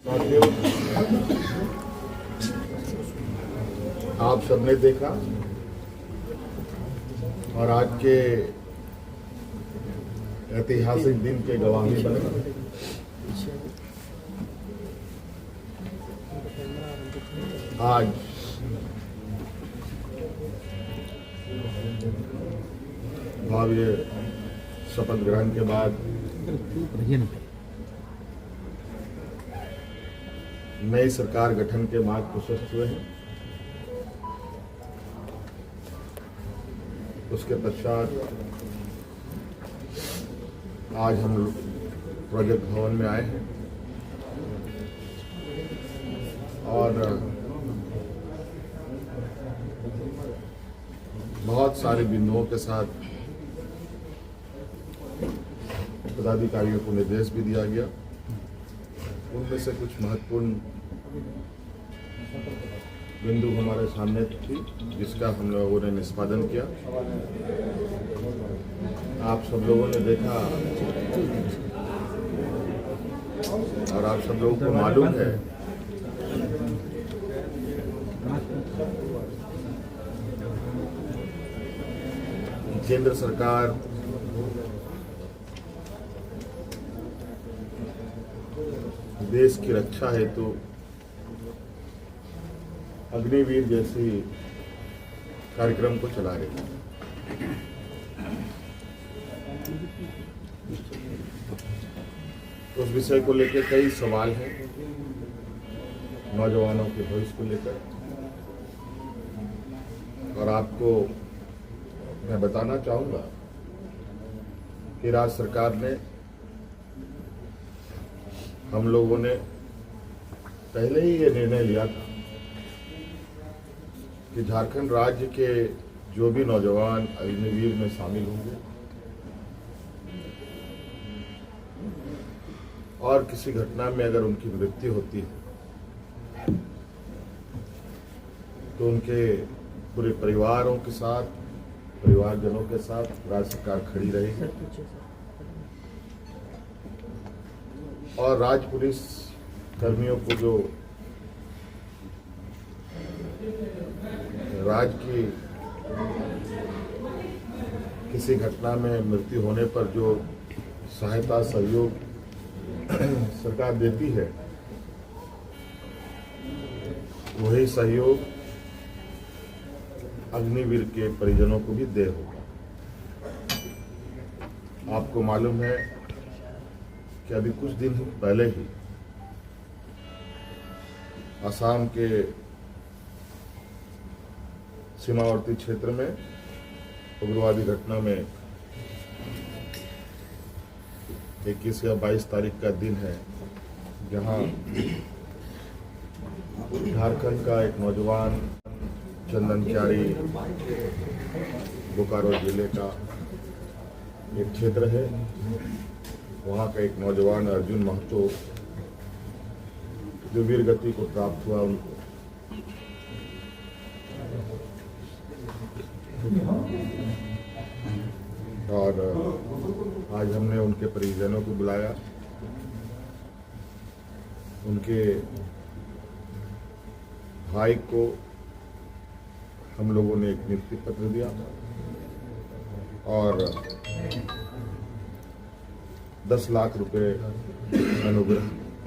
साथियों, आप सबने देखा और आज के ऐतिहासिक दिन के गवाही बने। आज भव्य शपथ ग्रहण के बाद नई सरकार गठन के मार्ग प्रशस्त हुए हैं। उसके पश्चात आज हम लोग प्रोजेक्ट भवन में आए हैं और बहुत सारे बिंदुओं के साथ पदाधिकारियों को निर्देश भी दिया गया। उनमें से कुछ महत्वपूर्ण बिंदु हमारे सामने थी, जिसका हम लोगों ने निष्पादन किया। आप सब लोगों ने देखा और आप सब लोगों को मालूम है कि केंद्र सरकार देश की रक्षा हेतु अग्निवीर जैसी कार्यक्रम को चला रही है। उस विषय को लेकर कई सवाल हैं नौजवानों के भविष्य को लेकर, और आपको मैं बताना चाहूंगा कि राज्य सरकार ने, हम लोगों ने पहले ही ये निर्णय लिया था कि झारखंड राज्य के जो भी नौजवान अग्निवीर में शामिल होंगे और किसी घटना में अगर उनकी मृत्यु होती है तो उनके पूरे परिवारों के साथ, परिवारजनों के साथ राज्य सरकार खड़ी रहेगी और राज्य पुलिस कर्मियों को जो राज्य की किसी घटना में मृत्यु होने पर जो सहायता सहयोग सरकार देती है, वही सहयोग अग्निवीर के परिजनों को भी दे होगा। आपको मालूम है कि अभी कुछ दिन पहले ही असम के सीमावर्ती क्षेत्र में उग्रवादी घटना में 21 या 22 तारीख का दिन है, जहां झारखंड का एक नौजवान चंदनचारी, बोकारो जिले का एक क्षेत्र है, वहाँ का एक नौजवान अर्जुन महतो जो वीर गति को प्राप्त हुआ, उनको और आज हमने उनके परिजनों को बुलाया। उनके भाई को हम लोगों ने एक नियुक्ति पत्र दिया और 10 लाख रुपए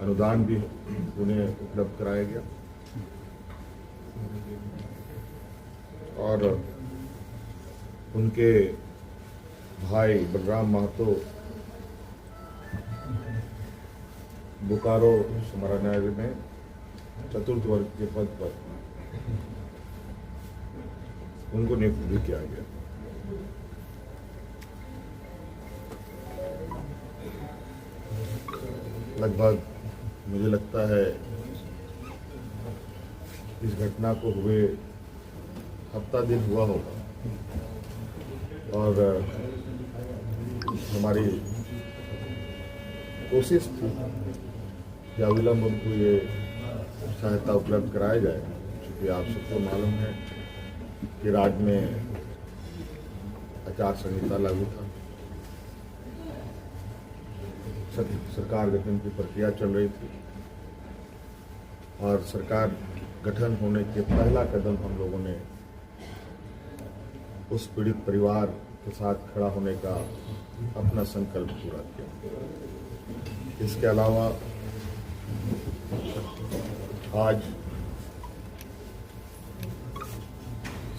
अनुदान भी उन्हें उपलब्ध कराया गया और उनके भाई बलराम महतो बोकारो समाहरणालय में चतुर्थ वर्ग के पद पर उनको नियुक्त भी किया गया। लगभग मुझे लगता है इस घटना को हुए हफ्ता दिन हुआ होगा और हमारी कोशिश थी कि अविलंब उनको ये सहायता उपलब्ध कराया जाए, क्योंकि आप सबको मालूम है कि राज्य में आचार संहिता लागू था, सरकार गठन की प्रक्रिया चल रही थी और सरकार गठन होने के पहला कदम हम लोगों ने उस पीड़ित परिवार के साथ खड़ा होने का अपना संकल्प पूरा किया। इसके अलावा आज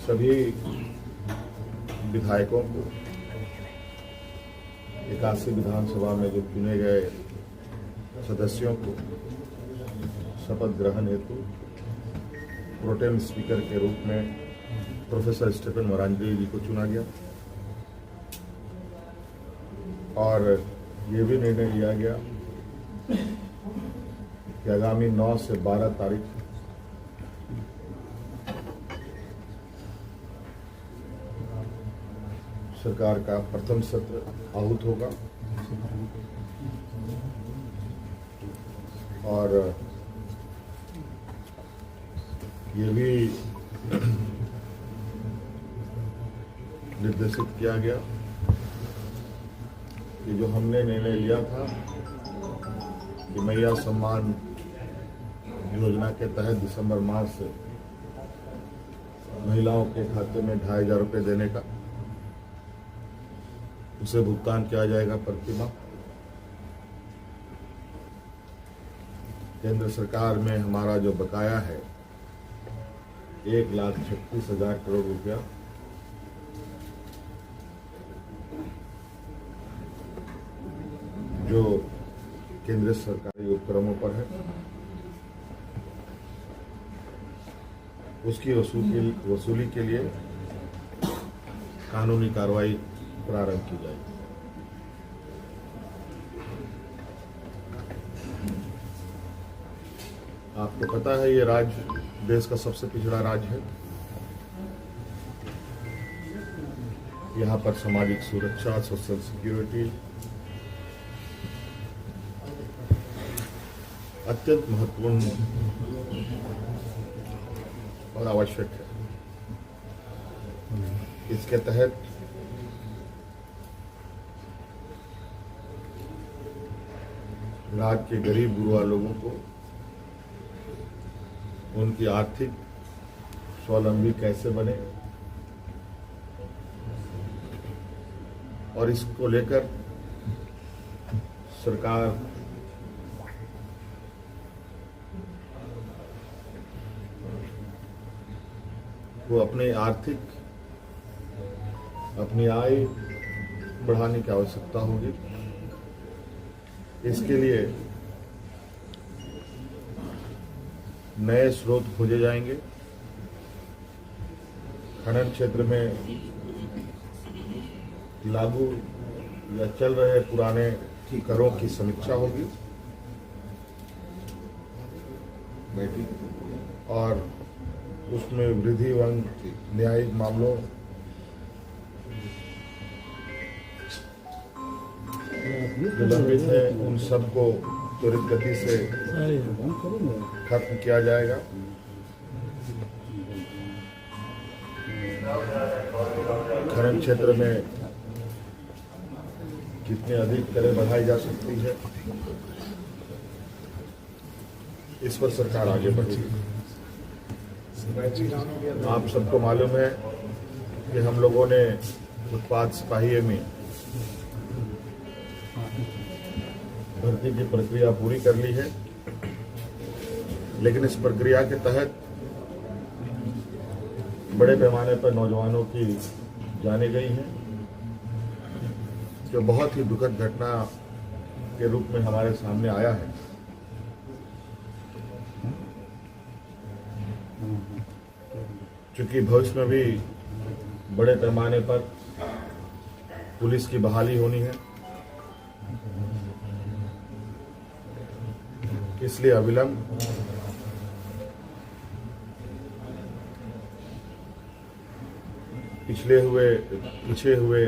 सभी विधायकों को 81 विधानसभा में जो चुने गए सदस्यों को शपथ ग्रहण हेतु प्रोटेम स्पीकर के रूप में प्रोफेसर स्टीफन मोरांजी जी को चुना गया और ये भी निर्णय लिया गया कि आगामी 9 से 12 तारीख सरकार का प्रथम सत्र आहूत होगा और ये भी निर्देशित किया गया कि जो हमने निर्णय लिया था कि मैया सम्मान योजना के तहत दिसंबर माह से महिलाओं के खाते में 2,500 रुपये देने का, उसे भुगतान किया जाएगा प्रति माह। केंद्र सरकार में हमारा जो बकाया है 1,36,000 करोड़ रुपया, जो केंद्र सरकारी उपक्रमों पर है, उसकी वसूली के लिए कानूनी कार्रवाई प्रारंभ की जाएगी। आपको पता है ये राज्य देश का सबसे पिछड़ा राज्य है। यहाँ पर सामाजिक सुरक्षा, सोशल सिक्योरिटी अत्यंत महत्वपूर्ण और आवश्यक है। इसके तहत राज्य के गरीब गुरुआ लोगों को उनकी आर्थिक स्वावलंबी कैसे बने और इसको लेकर सरकार को अपनी आय बढ़ाने की आवश्यकता होगी। इसके लिए नए स्रोत खोजे जाएंगे। खनन क्षेत्र में लागू या चल रहे पुराने करों की समीक्षा होगी और उसमें वृद्धि एवं न्यायिक मामलों जो लंबित है उन सबको त्वरित गति से खत्म किया जाएगा। खनन क्षेत्र में कितनी अधिक करें बढ़ाई जा सकती है, इस पर सरकार आगे बढ़ेगी। आप सबको मालूम है कि हम लोगों ने उत्पाद सिपाही में भर्ती की प्रक्रिया पूरी कर ली है, लेकिन इस प्रक्रिया के तहत बड़े पैमाने पर नौजवानों की जाने गई हैं, जो बहुत ही दुखद घटना के रूप में हमारे सामने आया है। चूंकि भविष्य में भी बड़े पैमाने पर पुलिस की बहाली होनी है, इसलिए अविलंब पीछे हुए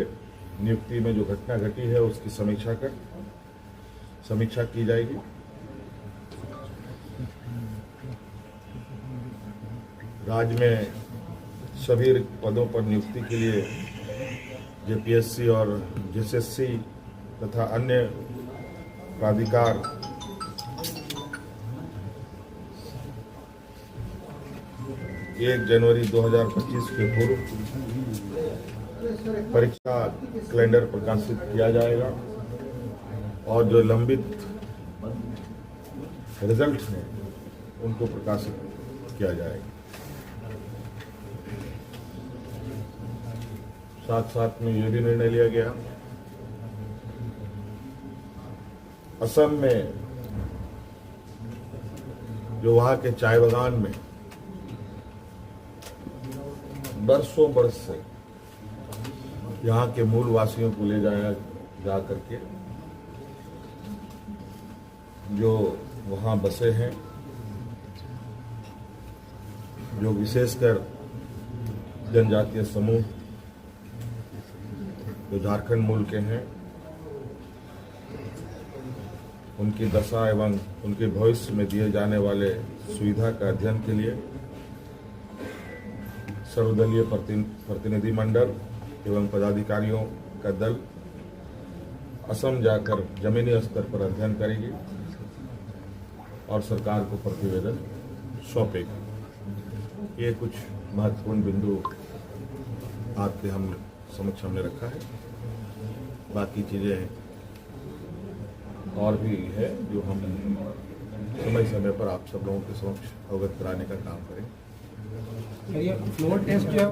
नियुक्ति में जो घटना घटी है उसकी समीक्षा की जाएगी। राज्य में सभी पदों पर नियुक्ति के लिए जेपीएससी और जेएसएससी तथा अन्य प्राधिकार 1 जनवरी 2025 के पूर्व परीक्षा कैलेंडर प्रकाशित किया जाएगा और जो लंबित रिजल्ट हैं उनको प्रकाशित किया जाएगा। साथ साथ में ये भी निर्णय लिया गया, असम में जो वहां के चाय बागान में बरसों बरस से यहाँ के मूल वासियों को ले जाया जा करके जो वहाँ बसे हैं, जो विशेषकर जनजातीय समूह जो झारखंड मूल के हैं, उनकी दशा एवं उनके भविष्य में दिए जाने वाले सुविधा का अध्ययन के लिए सर्वदलीय प्रतिनिधि मंडल एवं पदाधिकारियों का दल असम जाकर जमीनी स्तर पर अध्ययन करेगी और सरकार को प्रतिवेदन सौंपेगी। ये कुछ महत्वपूर्ण बिंदु आपके समक्ष हमने रखा है। बाकी चीजें और भी है जो हम समय समय पर आप सब लोगों के समक्ष अवगत कराने का काम करें। ये फ्लोर टेस्ट जो है